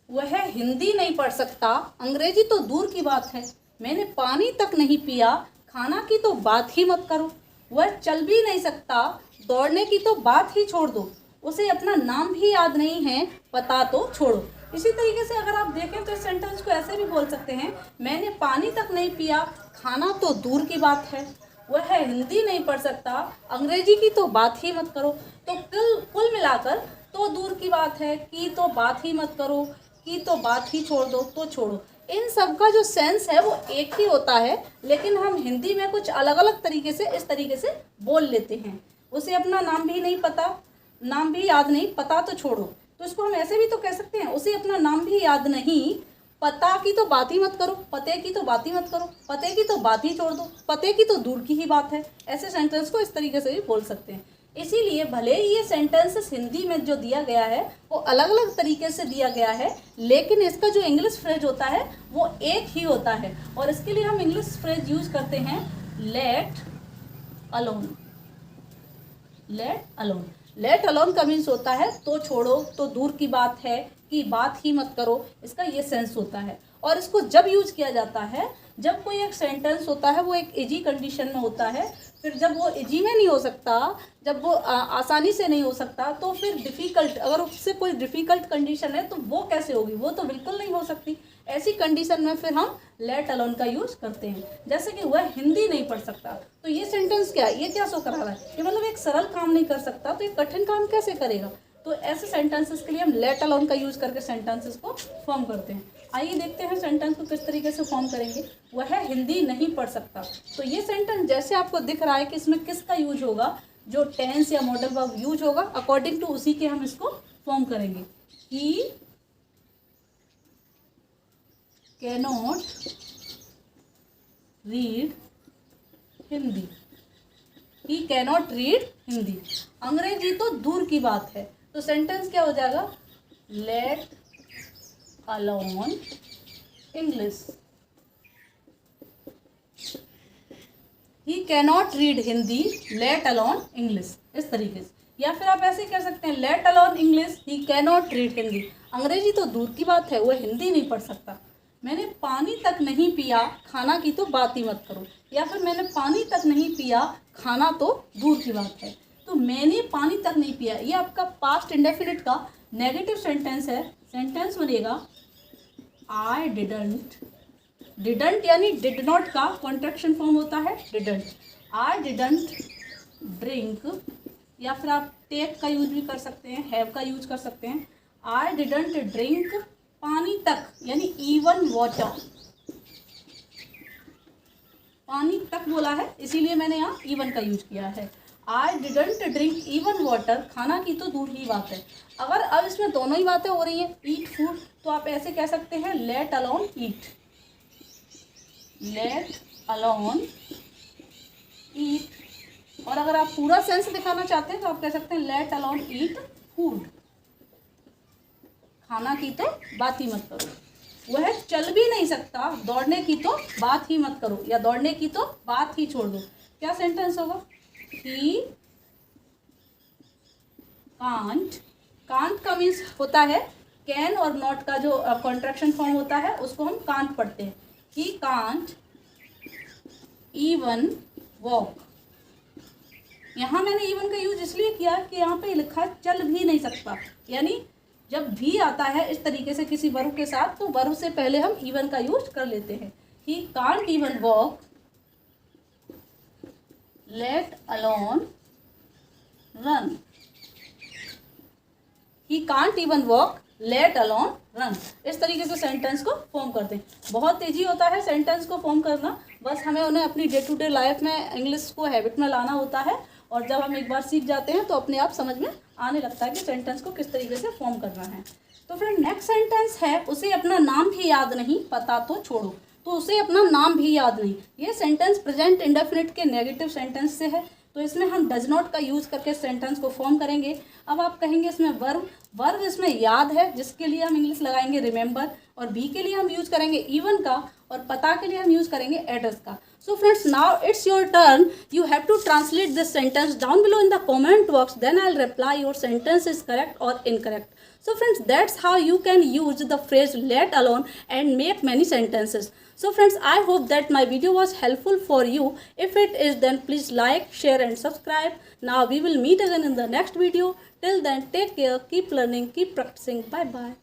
वह हिंदी नहीं पढ़ सकता, अंग्रेजी तो दूर की बात है। मैंने पानी तक नहीं पिया, खाना की तो बात ही मत करो। वह चल भी नहीं सकता, दौड़ने की तो बात ही छोड़ दो। उसे अपना नाम भी याद नहीं है, पता तो छोड़ो। इसी तरीके से अगर आप देखें तो इस सेंटेंस को ऐसे भी बोल सकते हैं, मैंने पानी तक नहीं पिया, खाना तो दूर की बात है। वह हिंदी नहीं पढ़ सकता, अंग्रेजी की तो बात ही मत करो। तो कुल मिलाकर तो दूर की बात है, की तो बात ही मत करो, की तो बात ही छोड़ दो, तो छोड़ो, इन सब का जो सेंस है वो एक ही होता है, लेकिन हम हिंदी में कुछ अलग अलग तरीके से इस तरीके से बोल लेते हैं। उसे अपना नाम भी नहीं पता, नाम भी याद नहीं, पता तो छोड़ो। तो इसको हम ऐसे भी तो कह सकते हैं, उसे अपना नाम भी याद नहीं, पता की तो बात ही मत करो, पते की तो बात ही मत करो, पते की तो बात ही छोड़ दो, पते की तो दूर की ही बात है। ऐसे सेंटेंस को इस तरीके से भी बोल सकते हैं। इसीलिए भले ही ये सेंटेंसेस हिंदी में जो दिया गया है वो अलग अलग तरीके से दिया गया है, लेकिन इसका जो इंग्लिश फ्रेज होता है वो एक ही होता है। और इसके लिए हम इंग्लिश फ्रेज यूज करते हैं let alone. Let alone, let alone का मीन्स होता है तो छोड़ो, तो दूर की बात है, कि बात ही मत करो, इसका ये सेंस होता है। और इसको जब यूज किया जाता है, जब कोई एक सेंटेंस होता है वो एक इजी कंडीशन में होता है, फिर जब वो इजी में नहीं हो सकता, जब वो आसानी से नहीं हो सकता, तो फिर डिफ़िकल्ट, अगर उससे कोई डिफ़िकल्ट कंडीशन है तो वो कैसे होगी, वो तो बिल्कुल नहीं हो सकती। ऐसी कंडीशन में फिर हम लेट अलोन का यूज़ करते हैं। जैसे कि वह हिंदी नहीं पढ़ सकता, तो ये सेंटेंस क्या है, ये क्या शो करा रहा है कि मतलब एक सरल काम नहीं कर सकता तो एक कठिन काम कैसे करेगा। तो ऐसे सेंटेंसेस के लिए हम लेट अलोन का यूज़ करके सेंटेंसेस को फॉर्म करते हैं। आइए देखते हैं सेंटेंस को किस तरीके से फॉर्म करेंगे। वह हिंदी नहीं पढ़ सकता, तो ये सेंटेंस जैसे आपको दिख रहा है कि इसमें किसका यूज होगा, जो टेंस या मॉडल वर्ब यूज होगा, अकॉर्डिंग टू उसी के हम इसको फॉर्म करेंगे। ही कैनॉट रीड हिंदी, ही कैनॉट रीड हिंदी, अंग्रेजी तो दूर की बात है। तो सेंटेंस क्या हो जाएगा, लेट अलोन इंग्लिश। ही cannot read Hindi, let alone English, इस तरीके से। या फिर आप ऐसे कह सकते हैं, लेट अलोन इंग्लिश, ही कैनॉट रीड हिंदी, अंग्रेजी तो दूर की बात है, वह हिंदी नहीं पढ़ सकता। मैंने पानी तक नहीं पिया, खाना की तो बात ही मत करो। या फिर मैंने पानी तक नहीं पिया, खाना तो दूर की बात है। तो मैंने पानी तक नहीं पिया, ये आपका पास्ट इंडेफिनिट का नेगेटिव सेंटेंस है। सेंटेंस बनेगा आई डिडंट, डिडंट यानी डिड नॉट का कॉन्ट्रैक्शन फॉर्म होता है डिडंट। आई डिडंट ड्रिंक, या फिर आप टेक का यूज भी कर सकते हैं, हैव का यूज कर सकते हैं। आई डिडंट ड्रिंक पानी तक यानी इवन वाटर, पानी तक बोला है इसीलिए मैंने यहाँ इवन का यूज किया है। I didn't drink even water, खाना की तो दूर ही बात है। अगर अब इसमें दोनों ही बातें हो रही हैं, ईट फूड, तो आप ऐसे कह सकते हैं लेट अलोन ईट, लेट अलोन ईट। और अगर आप पूरा सेंस दिखाना चाहते हैं तो आप कह सकते हैं लेट अलोन ईट फूड, खाना की तो बात ही मत करो। वह चल भी नहीं सकता, दौड़ने की तो बात ही मत करो, या दौड़ने की तो बात ही छोड़ दो। क्या सेंटेंस होगा, ही कांट, कांट का मीन्स होता है कैन और नॉट का जो कॉन्ट्रैक्शन फॉर्म होता है उसको हम कांट पढ़ते हैं। ही कांट इवन वॉक, यहाँ मैंने इवन का यूज इसलिए किया कि यहाँ पे लिखा है चल भी नहीं सकता, यानी जब भी आता है इस तरीके से किसी वर्ब के साथ तो वर्ब से पहले हम इवन का यूज कर लेते हैं। He can't even walk, let alone run, he can't even walk, let alone run, इस तरीके से सेंटेंस को फॉर्म करते हैं। बहुत ईजी होता है सेंटेंस को फॉर्म करना, बस हमें उन्हें अपनी डे टू डे लाइफ में इंग्लिश को हैबिट में लाना होता है, और जब हम एक बार सीख जाते हैं तो अपने आप समझ में आने लगता है कि सेंटेंस को किस तरीके से फॉर्म करना है। तो फिर नेक्स्ट सेंटेंस है, उसे अपना नाम भी याद नहीं, पता तो छोड़ो। तो उसे अपना नाम भी याद नहीं, ये सेंटेंस प्रेजेंट इंडेफिनिट के नेगेटिव सेंटेंस से है, तो इसमें हम डज नॉट का यूज़ करके सेंटेंस को फॉर्म करेंगे। अब आप कहेंगे इसमें वर्ब, वर्ब इसमें याद है, जिसके लिए हम इंग्लिश लगाएंगे रिमेंबर, और बी के लिए हम यूज़ करेंगे इवन का, और पता के लिए हम यूज़ करेंगे एड्रेस का। So friends, now it's your turn. You have to translate this sentence down below in the comment box. Then I'll reply your sentence is correct or incorrect. So friends, that's how you can use the phrase let alone and make many sentences. So friends, I hope that my video was helpful for you. If it is, then please like, share and subscribe. Now we will meet again in the next video. Till then, take care, keep learning, keep practicing. Bye bye.